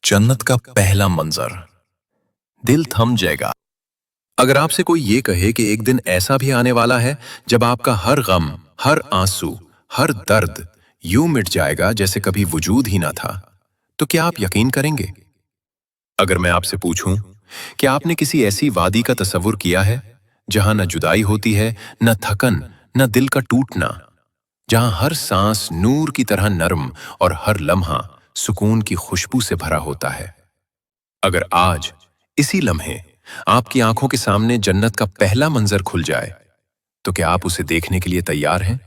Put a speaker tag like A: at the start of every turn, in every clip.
A: जन्नत का पहला मंजर, दिल थम जाएगा। अगर आपसे कोई ये कहे कि एक दिन ऐसा भी आने वाला है जब आपका हर गम, हर आंसू, हर दर्द यूं मिट जाएगा जैसे कभी वजूद ही ना था, तो क्या आप यकीन करेंगे? अगर मैं आपसे पूछूं कि आपने किसी ऐसी वादी का तसव्वुर किया है जहां न जुदाई होती है, न थकन, न दिल का टूटना, जहां हर सांस नूर की तरह नरम और हर लम्हा सुकून की खुशबू से भरा होता है। अगर आज इसी लम्हे आपकी आंखों के सामने जन्नत का पहला मंजर खुल जाए, तो क्या आप उसे देखने के लिए तैयार हैं?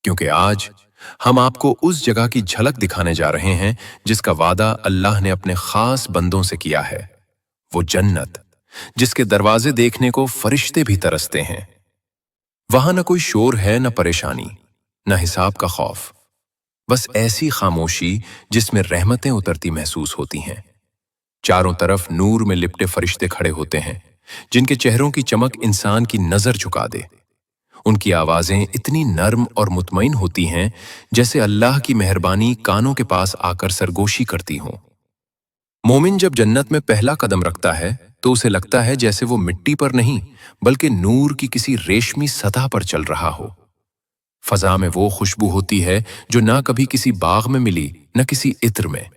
A: क्योंकि आज हम आपको उस जगह की झलक दिखाने जा रहे हैं जिसका वादा अल्लाह ने अपने खास बंदों से किया है। वो जन्नत जिसके दरवाजे देखने को फरिश्ते भी तरसते हैं। वहां न कोई शोर है, न परेशानी, न हिसाब का खौफ, बस ऐसी खामोशी जिसमें रहमतें उतरती महसूस होती हैं। चारों तरफ नूर में लिपटे फरिश्ते खड़े होते हैं जिनके चेहरों की चमक इंसान की नजर झुका दे। उनकी आवाजें इतनी नर्म और मुतमईन होती हैं जैसे अल्लाह की मेहरबानी कानों के पास आकर सरगोशी करती हो। मोमिन जब जन्नत में पहला कदम रखता है तो उसे लगता है जैसे वो मिट्टी पर नहीं बल्कि नूर की किसी रेशमी सतह पर चल रहा हो। फजा में वो खुशबू होती है जो ना कभी किसी बाग में मिली, न किसी इत्र में।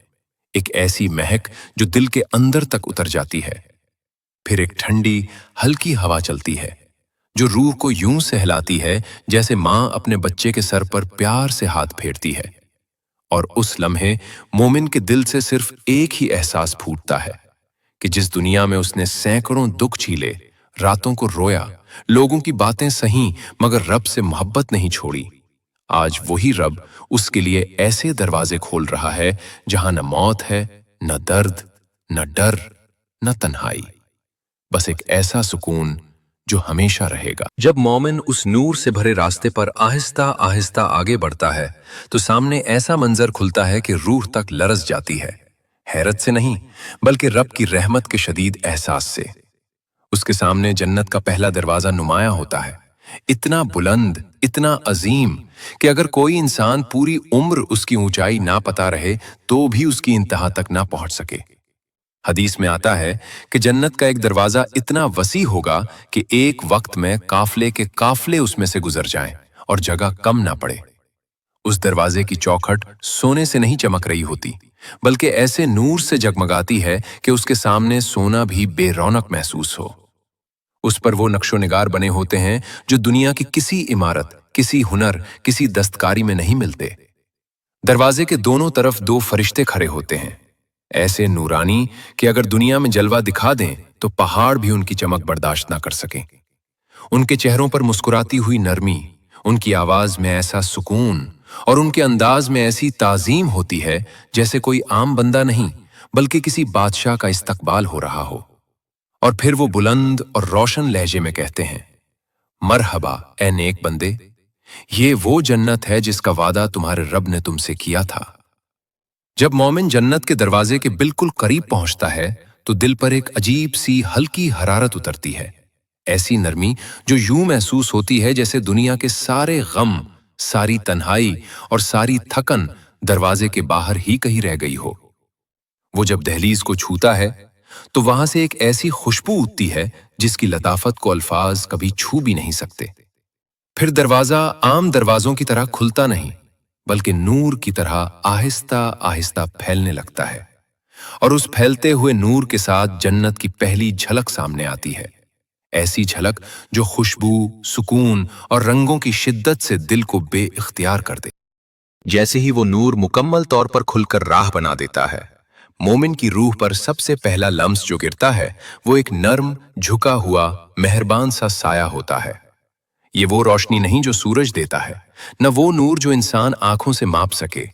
A: एक ऐसी महक जो दिल के अंदर तक उतर जाती है। फिर एक ठंडी हल्की हवा चलती है जो रूह को यूं सहलाती है जैसे मां अपने बच्चे के सर पर प्यार से हाथ फेरती है। और उस लम्हे मोमिन के दिल से सिर्फ एक ही एहसास फूटता है कि जिस दुनिया में उसने सैकड़ों दुख झीले, रातों को रोया, लोगों की बातें सही मगर रब से मोहब्बत नहीं छोड़ी, आज वही रब उसके लिए ऐसे दरवाजे खोल रहा है जहां न मौत है, न दर्द, न डर, न तन्हाई, बस एक ऐसा सुकून जो हमेशा रहेगा। जब मोमिन उस नूर से भरे रास्ते पर आहिस्ता आहिस्ता आगे बढ़ता है तो सामने ऐसा मंजर खुलता है कि रूह तक लरस जाती है, हैरत से नहीं बल्कि रब की रहमत के शदीद एहसास से। उसके सामने जन्नत का पहला दरवाजा नुमाया होता है, इतना बुलंद, इतना अजीम कि अगर कोई इंसान पूरी उम्र उसकी ऊंचाई ना पता रहे तो भी उसकी इंतहा तक ना पहुंच सके। हदीस में आता है कि जन्नत का एक दरवाजा इतना वसी होगा कि एक वक्त में काफले के काफले उसमें से गुजर जाएं और जगह कम ना पड़े। उस दरवाजे की चौखट सोने से नहीं चमक रही होती बल्कि ऐसे नूर से जगमगाती है कि उसके सामने सोना भी बेरौनक महसूस हो। उस पर वो नक्शो निगार बने होते हैं जो दुनिया की किसी इमारत, किसी हुनर, किसी दस्तकारी में नहीं मिलते। दरवाजे के दोनों तरफ दो फरिश्ते खड़े होते हैं, ऐसे नूरानी कि अगर दुनिया में जलवा दिखा दें तो पहाड़ भी उनकी चमक बर्दाश्त ना कर सकें। उनके चेहरों पर मुस्कुराती हुई नरमी, उनकी आवाज में ऐसा सुकून और उनके अंदाज में ऐसी ताजीम होती है जैसे कोई आम बंदा नहीं बल्कि किसी बादशाह का इस्तकबाल हो रहा हो। और फिर वो बुलंद और रोशन लहजे में कहते हैं, मरहबा ए नेक बंदे, ये वो जन्नत है जिसका वादा तुम्हारे रब ने तुमसे किया था। जब मोमिन जन्नत के दरवाजे के बिल्कुल करीब पहुंचता है तो दिल पर एक अजीब सी हल्की हरारत उतरती है, ऐसी नरमी जो यूं महसूस होती है जैसे दुनिया के सारे गम, सारी तन्हाई और सारी थकन दरवाजे के बाहर ही कहीं रह गई हो। वो जब दहलीज को छूता है तो वहां से एक ऐसी खुशबू उठती है जिसकी लताफत को अल्फाज कभी छू भी नहीं सकते। फिर दरवाजा आम दरवाजों की तरह खुलता नहीं बल्कि नूर की तरह आहिस्ता आहिस्ता फैलने लगता है और उस फैलते हुए नूर के साथ जन्नत की पहली झलक सामने आती है, ऐसी झलक जो खुशबू, सुकून और रंगों की शिद्दत से दिल को बेइख्तियार कर दे। जैसे ही वो नूर मुकम्मल तौर पर खुलकर राह बना देता है, मोमिन की रूह पर सबसे पहला लम्स जो गिरता है वो एक नर्म, झुका हुआ, मेहरबान सा साया होता है। ये वो रोशनी नहीं जो सूरज देता है, न वो नूर जो इंसान आंखों से माप सके।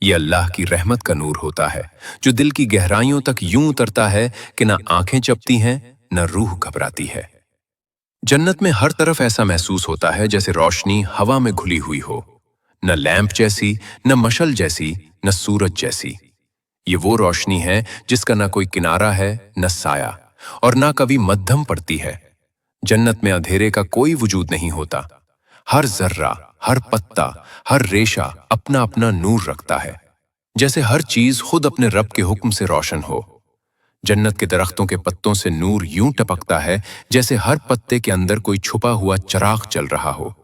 A: ये अल्लाह की रहमत का नूर होता है जो दिल की गहराइयों तक यूं उतरता है कि न आंखें चपती हैं, न रूह घबराती है। जन्नत में हर तरफ ऐसा महसूस होता है जैसे रोशनी हवा में घुली हुई हो, न लैंप जैसी, न मशल जैसी, न सूरज जैसी। ये वो रोशनी है जिसका ना कोई किनारा है, न साया, और ना कभी मध्यम पड़ती है। जन्नत में अंधेरे का कोई वजूद नहीं होता। हर जर्रा, हर पत्ता, हर रेशा अपना अपना नूर रखता है। जैसे हर चीज खुद अपने रब के हुक्म से रोशन हो। जन्नत के दरख्तों के पत्तों से नूर यूं टपकता है जैसे हर पत्ते के अंदर कोई छुपा हुआ चिराग चल रहा हो।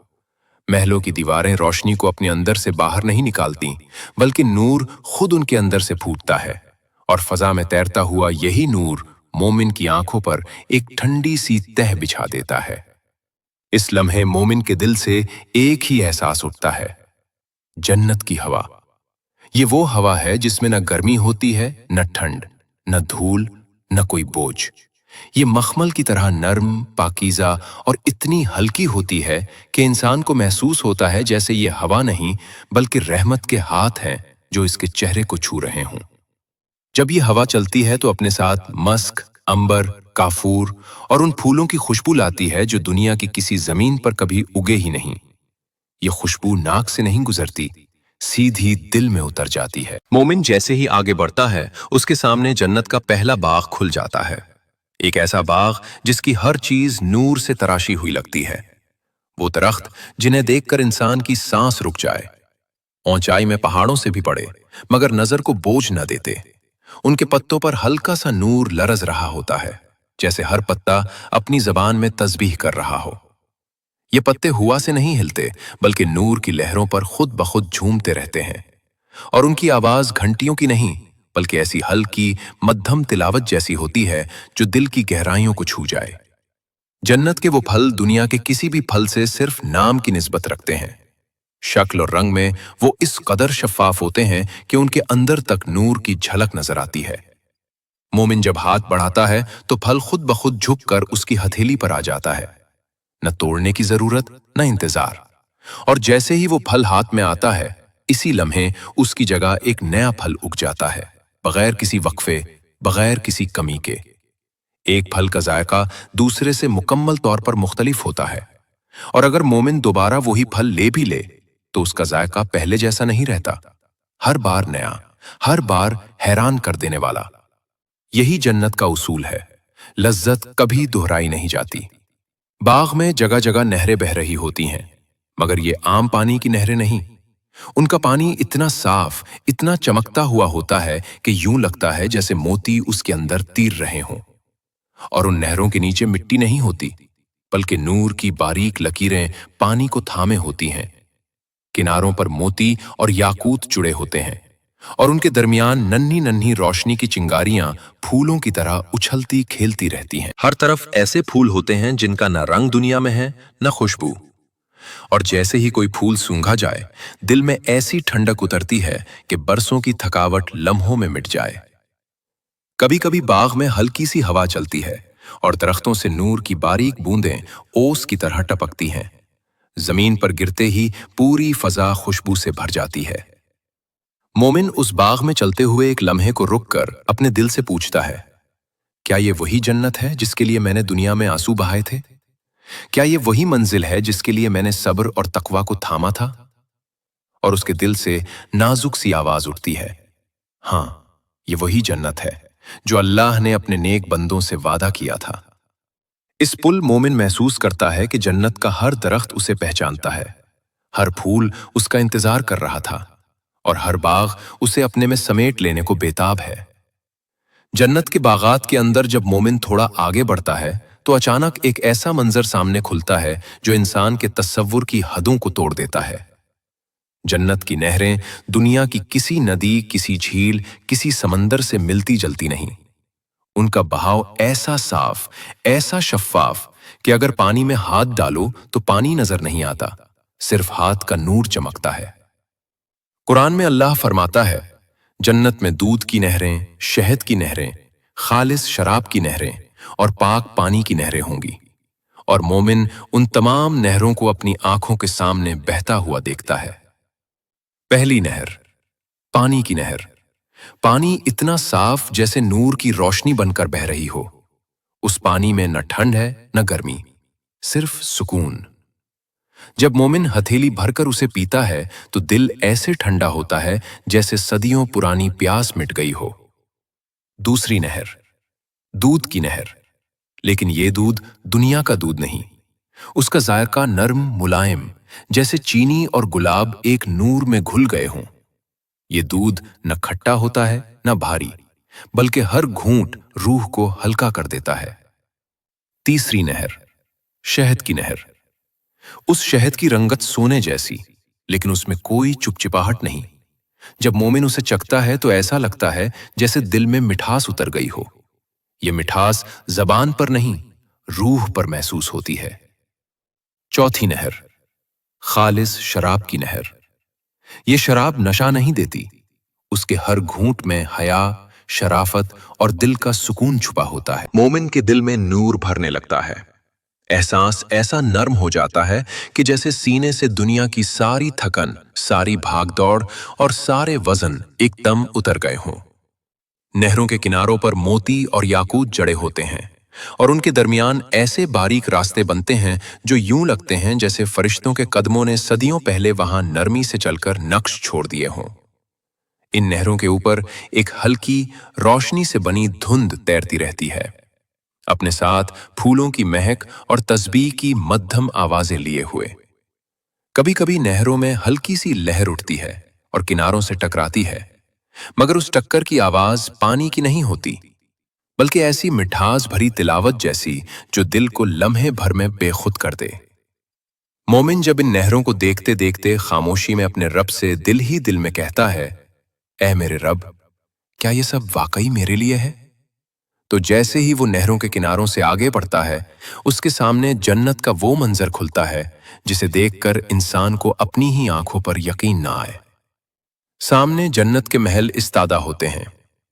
A: महलों की दीवारें रोशनी को अपने अंदर से बाहर नहीं निकालती, बल्कि नूर खुद उनके अंदर से फूटता है, और फजा में तैरता हुआ यही नूर मोमिन की आंखों पर एक ठंडी सी तह बिछा देता है। इस लम्हे मोमिन के दिल से एक ही एहसास उठता है, जन्नत की हवा। ये वो हवा है जिसमें न गर्मी होती है, न ठंड, न धूल, न कोई बोझ। ये मखमल की तरह नर्म, पाकीज़ा और इतनी हल्की होती है कि इंसान को महसूस होता है जैसे ये हवा नहीं बल्कि रहमत के हाथ हैं जो इसके चेहरे को छू रहे हों। जब ये हवा चलती है तो अपने साथ मस्क, अंबर, काफूर और उन फूलों की खुशबू लाती है जो दुनिया की किसी जमीन पर कभी उगे ही नहीं। ये खुशबू नाक से नहीं गुजरती, सीधी दिल में उतर जाती है। मोमिन जैसे ही आगे बढ़ता है, उसके सामने जन्नत का पहला बाग खुल जाता है। एक ऐसा बाग जिसकी हर चीज नूर से तराशी हुई लगती है। वो दरख्त जिन्हें देखकर इंसान की सांस रुक जाए, ऊंचाई में पहाड़ों से भी बड़े, मगर नजर को बोझ न देते। उनके पत्तों पर हल्का सा नूर लरज रहा होता है, जैसे हर पत्ता अपनी जबान में तस्बीह कर रहा हो। ये पत्ते हुआ से नहीं हिलते, बल्कि नूर की लहरों पर खुद ब खुद झूमते रहते हैं, और उनकी आवाज घंटियों की नहीं बल्कि ऐसी हल्की मध्यम तिलावत जैसी होती है जो दिल की गहराइयों को छू जाए। जन्नत के वो फल दुनिया के किसी भी फल से सिर्फ नाम की निस्बत रखते हैं। शक्ल और रंग में वो इस कदर शफाफ होते हैं कि उनके अंदर तक नूर की झलक नजर आती है। मोमिन जब हाथ बढ़ाता है तो फल खुद ब खुद झुककर उसकी हथेली पर आ जाता है। न तोड़ने की जरूरत, न इंतजार। और जैसे ही वो फल हाथ में आता है, इसी लम्हे उसकी जगह एक नया फल उग जाता है, बगैर किसी वक्फे, बगैर किसी कमी के। एक फल का जायका दूसरे से मुकम्मल तौर पर मुख्तलिफ होता है, और अगर मोमिन दोबारा वही फल ले भी ले तो उसका जायका पहले जैसा नहीं रहता। हर बार नया, हर बार हैरान कर देने वाला। यही जन्नत का उसूल है, लज्जत कभी दोहराई नहीं जाती। बाग में जगह जगह नहरें बह रही होती हैं, मगर ये आम पानी की नहरें नहीं। उनका पानी इतना साफ, इतना चमकता हुआ होता है कि यूं लगता है जैसे मोती उसके अंदर तीर रहे हों। और उन नहरों के नीचे मिट्टी नहीं होती, बल्कि नूर की बारीक लकीरें पानी को थामे होती हैं। किनारों पर मोती और याकूत जुड़े होते हैं, और उनके दरमियान नन्ही नन्ही रोशनी की चिंगारियां फूलों की तरह उछलती खेलती रहती हैं। हर तरफ ऐसे फूल होते हैं जिनका न रंग दुनिया में है, न खुशबू। और जैसे ही कोई फूल सूंघा जाए, दिल में ऐसी ठंडक उतरती है कि बरसों की थकावट लम्हों में मिट जाए। कभी कभी बाग में हल्की सी हवा चलती है और दरख्तों से नूर की बारीक बूंदें ओस की तरह टपकती हैं। जमीन पर गिरते ही पूरी फजा खुशबू से भर जाती है। मोमिन उस बाग में चलते हुए एक लम्हे को रुककर अपने दिल से पूछता है, क्या ये वही जन्नत है जिसके लिए मैंने दुनिया में आंसू बहाए थे? क्या ये वही मंजिल है जिसके लिए मैंने सब्र और तकवा को थामा था? और उसके दिल से नाजुक सी आवाज उठती है, हाँ, ये वही जन्नत है जो अल्लाह ने अपने नेक बंदों से वादा किया था। इस पुल मोमिन महसूस करता है कि जन्नत का हर दरख्त उसे पहचानता है, हर फूल उसका इंतजार कर रहा था, और हर बाग उसे अपने में समेट लेने को बेताब है। जन्नत के बागात के अंदर जब मोमिन थोड़ा आगे बढ़ता है तो अचानक एक ऐसा मंजर सामने खुलता है जो इंसान के तस्वुर की हदों को तोड़ देता है। जन्नत की नहरें दुनिया की किसी नदी, किसी झील, किसी समंदर से मिलती जलती नहीं। उनका बहाव ऐसा साफ, ऐसा शफ्फाफ कि अगर पानी में हाथ डालो तो पानी नजर नहीं आता, सिर्फ हाथ का नूर चमकता है। कुरान में अल्लाह फरमाता है, जन्नत में दूध की नहरें, शहद की नहरें, खालिस शराब की नहरें और पाक पानी की नहरें होंगी। और मोमिन उन तमाम नहरों को अपनी आंखों के सामने बहता हुआ देखता है। पहली नहर, पानी की नहर। पानी इतना साफ जैसे नूर की रोशनी बनकर बह रही हो। उस पानी में न ठंड है न गर्मी, सिर्फ सुकून। जब मोमिन हथेली भरकर उसे पीता है तो दिल ऐसे ठंडा होता है जैसे सदियों पुरानी प्यास मिट गई हो। दूसरी नहर, दूध की नहर। लेकिन ये दूध दुनिया का दूध नहीं। उसका जायका नर्म, मुलायम, जैसे चीनी और गुलाब एक नूर में घुल गए हों। ये दूध न खट्टा होता है न भारी, बल्कि हर घूंट रूह को हल्का कर देता है। तीसरी नहर, शहद की नहर। उस शहद की रंगत सोने जैसी, लेकिन उसमें कोई चुपचिपाहट नहीं। जब मोमिन उसे चखता है तो ऐसा लगता है जैसे दिल में मिठास उतर गई हो। ये मिठास जबान पर नहीं, रूह पर महसूस होती है। चौथी नहर, खालिस शराब की नहर। ये शराब नशा नहीं देती, उसके हर घूंट में हया, शराफत और दिल का सुकून छुपा होता है। मोमिन के दिल में नूर भरने लगता है। एहसास ऐसा नर्म हो जाता है कि जैसे सीने से दुनिया की सारी थकन, सारी भागदौड़ और सारे वजन एकदम उतर गए हों। नहरों के किनारों पर मोती और याकूत जड़े होते हैं और उनके दरमियान ऐसे बारीक रास्ते बनते हैं जो यूं लगते हैं जैसे फरिश्तों के कदमों ने सदियों पहले वहां नरमी से चलकर नक्श छोड़ दिए हों। इन नहरों के ऊपर एक हल्की रोशनी से बनी धुंध तैरती रहती है, अपने साथ फूलों की महक और तस्बीह की मध्यम आवाजें लिए हुए। कभी कभी नहरों में हल्की सी लहर उठती है और किनारों से टकराती है, मगर उस टक्कर की आवाज पानी की नहीं होती, बल्कि ऐसी मिठास भरी तिलावत जैसी जो दिल को लम्हे भर में बेखुद कर दे। मोमिन जब इन नहरों को देखते देखते खामोशी में अपने रब से दिल ही दिल में कहता है, ऐ मेरे रब, क्या ये सब वाकई मेरे लिए है? तो जैसे ही वो नहरों के किनारों से आगे बढ़ता है, उसके सामने जन्नत का वो मंजर खुलता है जिसे देखकर इंसान को अपनी ही आंखों पर यकीन ना आए। सामने जन्नत के महल इस्तादा होते हैं,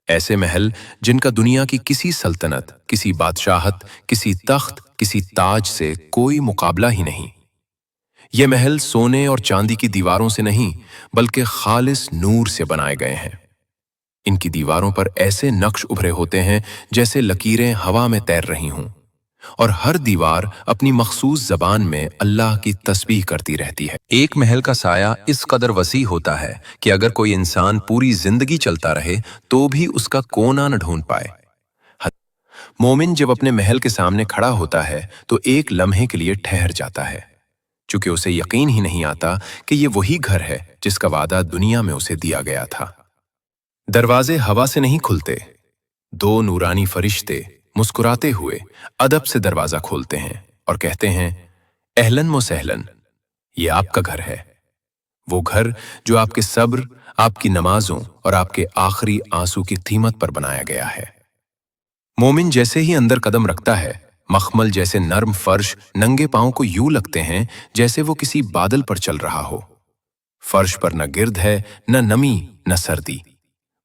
A: ऐसे महल जिनका दुनिया की किसी सल्तनत, किसी बादशाहत, किसी तख्त, किसी ताज से कोई मुकाबला ही नहीं। ये महल सोने और चांदी की दीवारों से नहीं, बल्कि खालिस नूर से बनाए गए हैं। इनकी दीवारों पर ऐसे नक्श उभरे होते हैं जैसे लकीरें हवा में तैर रही हों, और हर दीवार अपनी मखसूस जबान में अल्लाह की तस्बीह करती रहती है। एक महल का साया इस कदर वसी होता है कि अगर कोई इंसान पूरी जिंदगी चलता रहे तो भी उसका कोना न ढूंढ पाए। मोमिन जब अपने महल के सामने खड़ा होता है तो एक लम्हे के लिए ठहर जाता है, चूंकि उसे यकीन ही नहीं आता कि ये वही घर है जिसका वादा दुनिया में उसे दिया गया था। दरवाजे हवा से नहीं खुलते, दो नूरानी फरिश्ते मुस्कुराते हुए अदब से दरवाजा खोलते हैं और कहते हैं, अहलन व सहलन, ये आपका घर है। वो घर जो आपके सब्र, आपकी नमाजों और आपके आखिरी आंसू की कीमत पर बनाया गया है। मोमिन जैसे ही अंदर कदम रखता है, मखमल जैसे नर्म फर्श नंगे पांव को यूं लगते हैं जैसे वो किसी बादल पर चल रहा हो। फर्श पर न गिर्द है, न नमी, न सर्दी,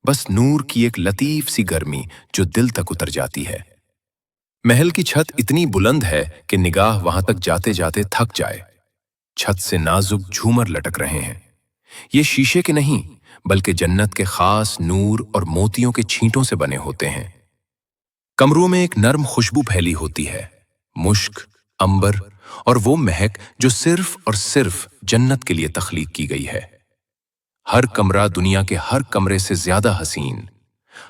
A: बस नूर की एक लतीफ सी गर्मी जो दिल तक उतर जाती है। महल की छत इतनी बुलंद है कि निगाह वहां तक जाते जाते थक जाए। छत से नाजुक झूमर लटक रहे हैं। ये शीशे के नहीं, बल्कि जन्नत के खास नूर और मोतियों के छींटों से बने होते हैं। कमरों में एक नर्म खुशबू फैली होती है, मुश्क, अंबर और वो महक जो सिर्फ और सिर्फ जन्नत के लिए तख्लीक की गई है। हर कमरा दुनिया के हर कमरे से ज्यादा हसीन,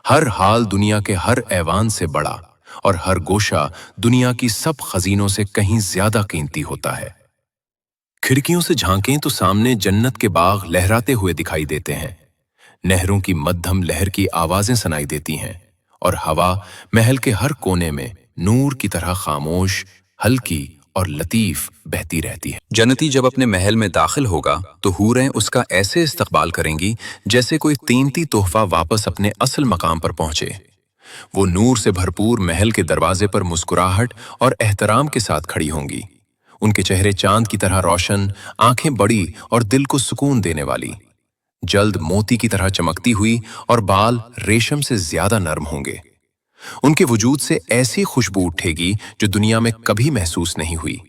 A: हर हाल दुनिया के हर ऐवान से बड़ा और हर गोशा दुनिया की सब खजीनों से कहीं ज्यादा कीमती होता है। खिड़कियों से झांकें तो सामने जन्नत के बाग लहराते हुए दिखाई देते हैं। नहरों की मध्यम लहर की आवाजें सुनाई देती हैं और हवा महल के हर कोने में नूर की तरह खामोश, हल्की और लतीफ बहती रहती है। जन्नती जब अपने महल में दाखिल होगा तो हूरें उसका ऐसे इस्तकबाल करेंगी जैसे कोई कीमती तोहफा वापस अपने असल मकाम पर पहुंचे। वो नूर से भरपूर महल के दरवाजे पर मुस्कुराहट और एहतराम के साथ खड़ी होंगी। उनके चेहरे चांद की तरह रोशन, आंखें बड़ी और दिल को सुकून देने वाली, जल्द मोती की तरह चमकती हुई और बाल रेशम से ज्यादा नर्म होंगे। उनके वजूद से ऐसी खुशबू उठेगी जो दुनिया में कभी महसूस नहीं हुई।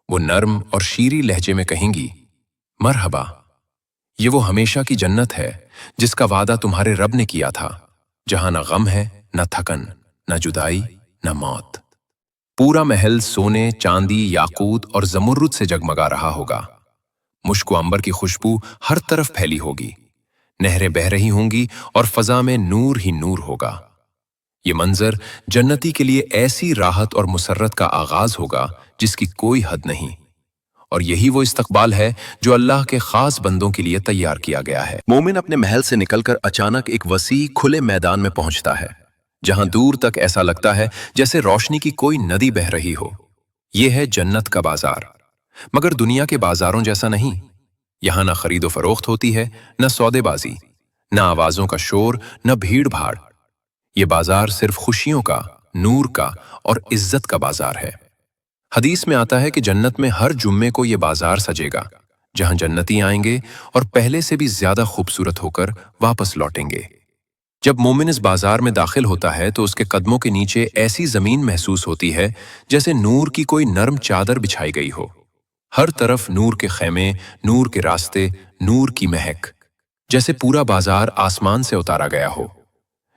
A: वो नर्म और शीरी लहजे में कहेंगी, मरहबा, ये वो हमेशा की जन्नत है जिसका वादा तुम्हारे रब ने किया था, जहां न गम है, न थकन, न जुदाई, न मौत। पूरा महल सोने, चांदी, याकूत और जमुर्रुद से जगमगा रहा होगा। मुश्क व अंबर की खुशबू हर तरफ फैली होगी। नहरें बह रही होंगी और फजा में नूर ही नूर होगा। ये मंजर जन्नती के लिए ऐसी राहत और मुसर्रत का आगाज होगा जिसकी कोई हद नहीं, और यही वो इस्तकबाल है जो अल्लाह के खास बंदों के लिए तैयार किया गया है। मोमिन अपने महल से निकलकर अचानक एक वसी खुले मैदान में पहुंचता है, जहां दूर तक ऐसा लगता है जैसे रोशनी की कोई नदी बह रही हो। यह है जन्नत का बाजार, मगर दुनिया के बाजारों जैसा नहीं। यहां न खरीदो फरोख्त होती है, न सौदेबाजी, न आवाजों का शोर, न भीड़ भाड़। ये बाजार सिर्फ खुशियों का, नूर का और इज्जत का बाजार है। हदीस में आता है कि जन्नत में हर जुम्मे को ये बाजार सजेगा, जहां जन्नती आएंगे और पहले से भी ज्यादा खूबसूरत होकर वापस लौटेंगे। जब मोमिन इस बाजार में दाखिल होता है तो उसके कदमों के नीचे ऐसी जमीन महसूस होती है जैसे नूर की कोई नरम चादर बिछाई गई हो। हर तरफ नूर के खेमे, नूर के रास्ते, नूर की महक, जैसे पूरा बाजार आसमान से उतारा गया हो।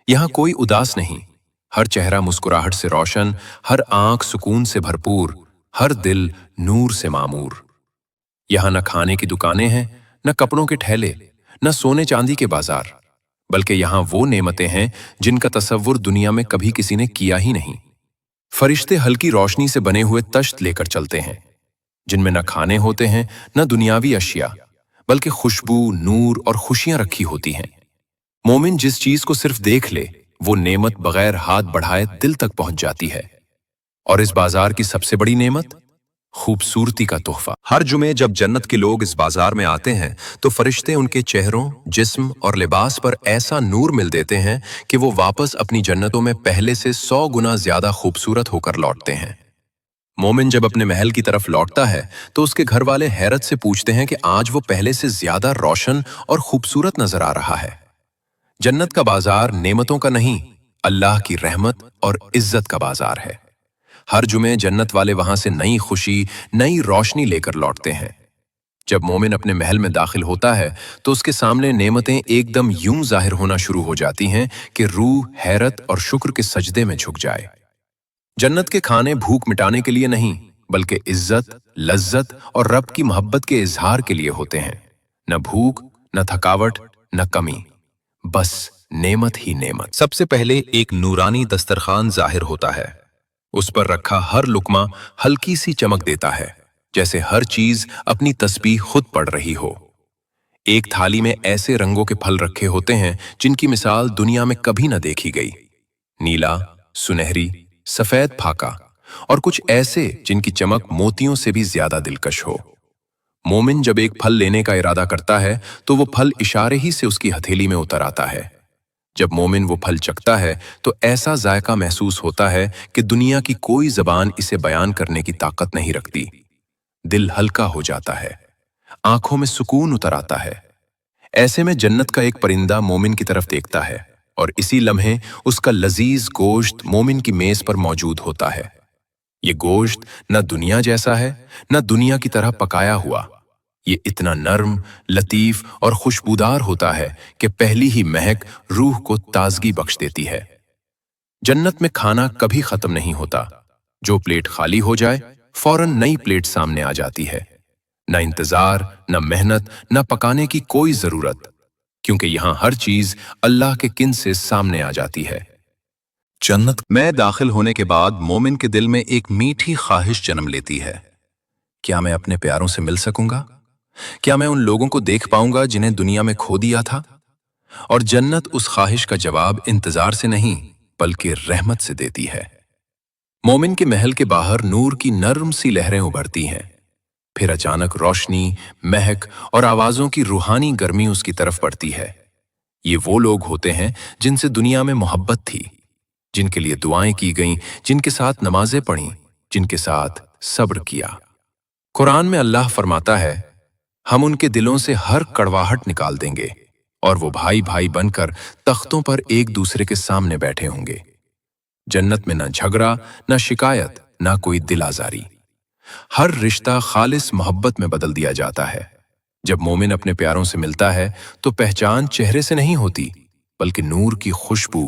A: यहाँ कोई उदास नहीं, हर चेहरा मुस्कुराहट से रोशन, हर आंख सुकून से भरपूर, हर दिल नूर से मामूर। यहाँ न खाने की दुकानें हैं, न कपड़ों के ठेले, न सोने चांदी के बाजार, बल्कि यहाँ वो नेमतें हैं जिनका तसव्वुर दुनिया में कभी किसी ने किया ही नहीं। फरिश्ते हल्की रोशनी से बने हुए तश्त लेकर चलते हैं, जिनमें न खाने होते हैं न दुनियावी अशिया, बल्कि खुशबू, नूर और खुशियां रखी होती हैं। मोमिन जिस चीज को सिर्फ देख ले, वो नेमत बगैर हाथ बढ़ाए दिल तक पहुंच जाती है। और इस बाजार की सबसे बड़ी नेमत, खूबसूरती का तोहफा। हर जुमे जब जन्नत के लोग इस बाजार में आते हैं तो फरिश्ते उनके चेहरों, जिस्म और लिबास पर ऐसा नूर मिल देते हैं कि वो वापस अपनी जन्नतों में पहले से 100 गुना ज्यादा खूबसूरत होकर लौटते हैं। मोमिन जब अपने महल की तरफ लौटता है तो उसके घर वाले हैरत से पूछते हैं कि आज वो पहले से ज्यादा रोशन और खूबसूरत नजर आ रहा है। जन्नत का बाजार नेमतों का नहीं, अल्लाह की रहमत और इज्जत का बाजार है। हर जुमे जन्नत वाले वहां से नई खुशी, नई रोशनी लेकर लौटते हैं। जब मोमिन अपने महल में दाखिल होता है तो उसके सामने नेमतें एकदम यूं जाहिर होना शुरू हो जाती हैं कि रूह हैरत और शुक्र के सजदे में झुक जाए। जन्नत के खाने भूख मिटाने के लिए नहीं, बल्कि इज्जत, लज्जत और रब की मोहब्बत के इजहार के लिए होते हैं। न भूख, न थकावट, न कमी, बस नेमत ही नेमत। सबसे पहले एक नूरानी दस्तरखान जाहिर होता है। उस पर रखा हर लुकमा हल्की सी चमक देता है, जैसे हर चीज अपनी तस्बीह खुद पढ़ रही हो। एक थाली में ऐसे रंगों के फल रखे होते हैं जिनकी मिसाल दुनिया में कभी न देखी गई। नीला, सुनहरी, सफेद फाका और कुछ ऐसे जिनकी चमक मोतियों से भी ज्यादा दिलकश हो। मोमिन जब एक फल लेने का इरादा करता है तो वो फल इशारे ही से उसकी हथेली में उतर आता है। जब मोमिन वो फल चखता है तो ऐसा जायका महसूस होता है कि दुनिया की कोई जबान इसे बयान करने की ताकत नहीं रखती। दिल हल्का हो जाता है, आंखों में सुकून उतर आता है। ऐसे में जन्नत का एक परिंदा मोमिन की तरफ देखता है और इसी लम्हे उसका लजीज गोश्त मोमिन की मेज पर मौजूद होता है। ये गोश्त न दुनिया जैसा है, न दुनिया की तरह पकाया हुआ। ये इतना नर्म, लतीफ और खुशबूदार होता है कि पहली ही महक रूह को ताजगी बख्श देती है। जन्नत में खाना कभी खत्म नहीं होता। जो प्लेट खाली हो जाए, फौरन नई प्लेट सामने आ जाती है। न इंतजार, न मेहनत, न पकाने की कोई जरूरत, क्योंकि यहां हर चीज अल्लाह के किन से सामने आ जाती है। जन्नत में दाखिल होने के बाद मोमिन के दिल में एक मीठी ख्वाहिश जन्म लेती है। क्या मैं अपने प्यारों से मिल सकूंगा? क्या मैं उन लोगों को देख पाऊंगा जिन्हें दुनिया में खो दिया था? और जन्नत उस ख्वाहिश का जवाब इंतजार से नहीं, बल्कि रहमत से देती है। मोमिन के महल के बाहर नूर की नर्म सी लहरें उभरती हैं। फिर अचानक रोशनी, महक और आवाजों की रूहानी गर्मी उसकी तरफ पड़ती है। ये वो लोग होते हैं जिनसे दुनिया में मोहब्बत थी, जिनके लिए दुआएं की गईं, जिनके साथ नमाजें पढ़ीं, जिनके साथ सब्र किया। कुरान में अल्लाह फरमाता है, हम उनके दिलों से हर कड़वाहट निकाल देंगे और वो भाई भाई बनकर तख्तों पर एक दूसरे के सामने बैठे होंगे। जन्नत में न झगड़ा, न शिकायत, न कोई दिल आजारी। हर रिश्ता खालिस मोहब्बत में बदल दिया जाता है। जब मोमिन अपने प्यारों से मिलता है तो पहचान चेहरे से नहीं होती, बल्कि नूर की खुशबू,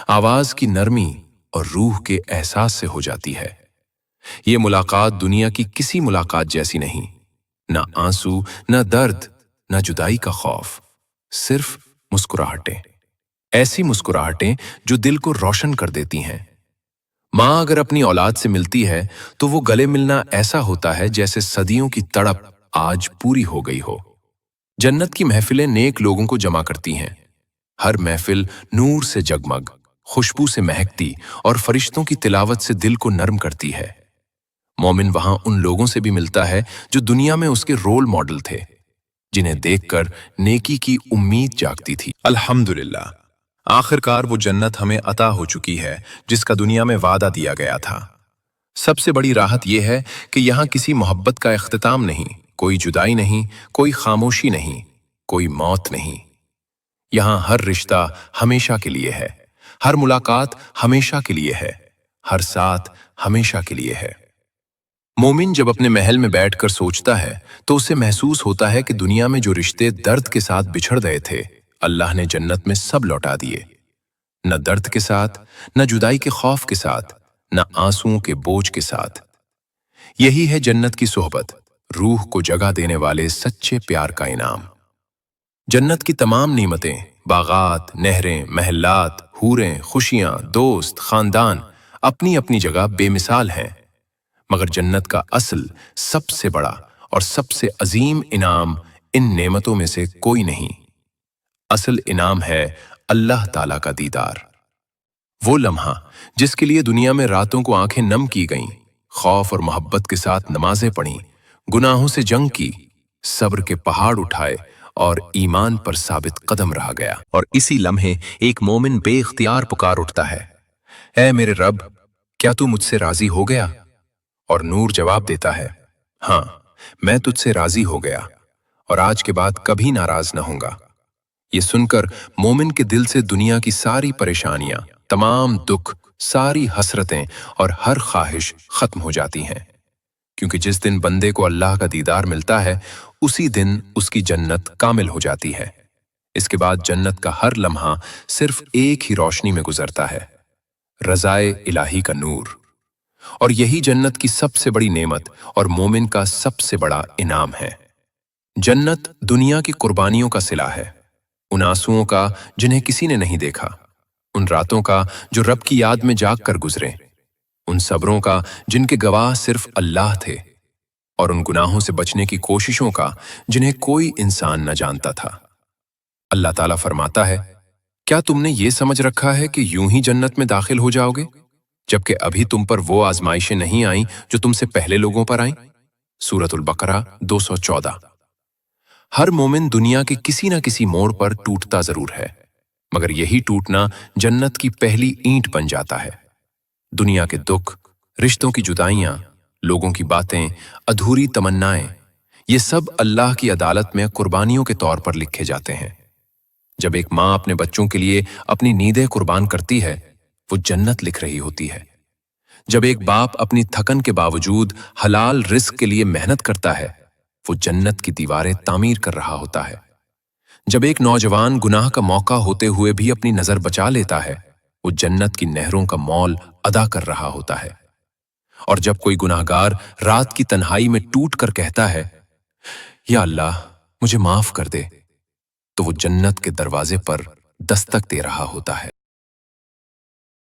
A: आवाज की नरमी और रूह के एहसास से हो जाती है। ये मुलाकात दुनिया की किसी मुलाकात जैसी नहीं। न आंसू, न दर्द, न जुदाई का खौफ, सिर्फ मुस्कुराहटें। ऐसी मुस्कुराहटें जो दिल को रोशन कर देती हैं। माँ अगर अपनी औलाद से मिलती है तो वो गले मिलना ऐसा होता है जैसे सदियों की तड़प आज पूरी हो गई हो। जन्नत की महफिलें नेक लोगों को जमा करती हैं। हर महफिल नूर से जगमग, खुशबू से महकती और फरिश्तों की तिलावत से दिल को नर्म करती है। मोमिन वहां उन लोगों से भी मिलता है जो दुनिया में उसके रोल मॉडल थे, जिन्हें देखकर नेकी की उम्मीद जागती थी। अल्हम्दुलिल्लाह, आखिरकार वो जन्नत हमें अता हो चुकी है जिसका दुनिया में वादा दिया गया था। सबसे बड़ी राहत यह है कि यहाँ किसी मोहब्बत का इख्तिताम नहीं, कोई जुदाई नहीं, कोई खामोशी नहीं, कोई मौत नहीं। यहाँ हर रिश्ता हमेशा के लिए है, हर मुलाकात हमेशा के लिए है, हर साथ हमेशा के लिए है। मोमिन जब अपने महल में बैठकर सोचता है तो उसे महसूस होता है कि दुनिया में जो रिश्ते दर्द के साथ बिछड़ गए थे, अल्लाह ने जन्नत में सब लौटा दिए। न दर्द के साथ, न जुदाई के खौफ के साथ, न आंसुओं के बोझ के साथ। यही है जन्नत की सोहबत, रूह को जगा देने वाले सच्चे प्यार का इनाम। जन्नत की तमाम नीमतें, बागात, नहरें, महल्लात, हूरें, खुशियां, दोस्त, खानदान अपनी अपनी जगह बेमिसाल हैं, मगर जन्नत का असल, सबसे बड़ा और सबसे अजीम इनाम इन नेमतों में से कोई नहीं। असल इनाम है अल्लाह ताला का दीदार। वो लम्हा जिसके लिए दुनिया में रातों को आंखें नम की गईं, खौफ और मोहब्बत के साथ नमाजें पढ़ीं, गुनाहों से जंग की, सब्र के पहाड़ उठाए और ईमान पर साबित कदम रहा गया। और इसी लम्हे एक मोमिन बेइख्तियार पुकार उठता है, ऐ मेरे रब, क्या तू मुझसे राजी हो गया? और नूर जवाब देता है, हाँ, मैं तुझसे राजी हो गया और आज के बाद कभी नाराज न होऊंगा। ये सुनकर मोमिन के दिल से दुनिया की सारी परेशानियां, तमाम दुख, सारी हसरतें और हर ख्वाहिश खत्म हो जाती हैं, क्योंकि जिस दिन बंदे को अल्लाह का दीदार मिलता है उसी दिन उसकी जन्नत कामिल हो जाती है। इसके बाद जन्नत का हर लम्हा सिर्फ एक ही रोशनी में गुजरता है, रज़ाए इलाही का नूर। और यही जन्नत की सबसे बड़ी नेमत और मोमिन का सबसे बड़ा इनाम है। जन्नत दुनिया की कुर्बानियों का सिला है, उन आंसुओं का जिन्हें किसी ने नहीं देखा, उन रातों का जो रब की याद में जाग कर गुजरे, उन सब्रों का जिनके गवाह सिर्फ अल्लाह थे, और उन गुनाहों से बचने की कोशिशों का जिन्हें कोई इंसान न जानता था। अल्लाह ताला फरमाता है, क्या तुमने ये समझ रखा है कि यूं ही जन्नत में दाखिल हो जाओगे, जबकि अभी तुम पर वो आजमाइशें नहीं आईं जो तुमसे पहले लोगों पर आईं? सूरतुल बकरा 214। हर मोमिन दुनिया के किसी न किसी मोड़ पर टूटता जरूर है, मगर यही टूटना जन्नत की पहली ईंट बन जाता है। दुनिया के दुख, रिश्तों की जुदाइयां, लोगों की बातें, अधूरी तमन्नाएं, ये सब अल्लाह की अदालत में कुर्बानियों के तौर पर लिखे जाते हैं। जब एक माँ अपने बच्चों के लिए अपनी नींदें कुर्बान करती है, वो जन्नत लिख रही होती है। जब एक बाप अपनी थकन के बावजूद हलाल रिस्क के लिए मेहनत करता है, वो जन्नत की दीवारें तामीर कर रहा होता है। जब एक नौजवान गुनाह का मौका होते हुए भी अपनी नजर बचा लेता है, वो जन्नत की नहरों का मौल अदा कर रहा होता है। और जब कोई गुनाहगार रात की तन्हाई में टूट कर कहता है, या अल्लाह मुझे माफ कर दे, तो वो जन्नत के दरवाजे पर दस्तक दे रहा होता है।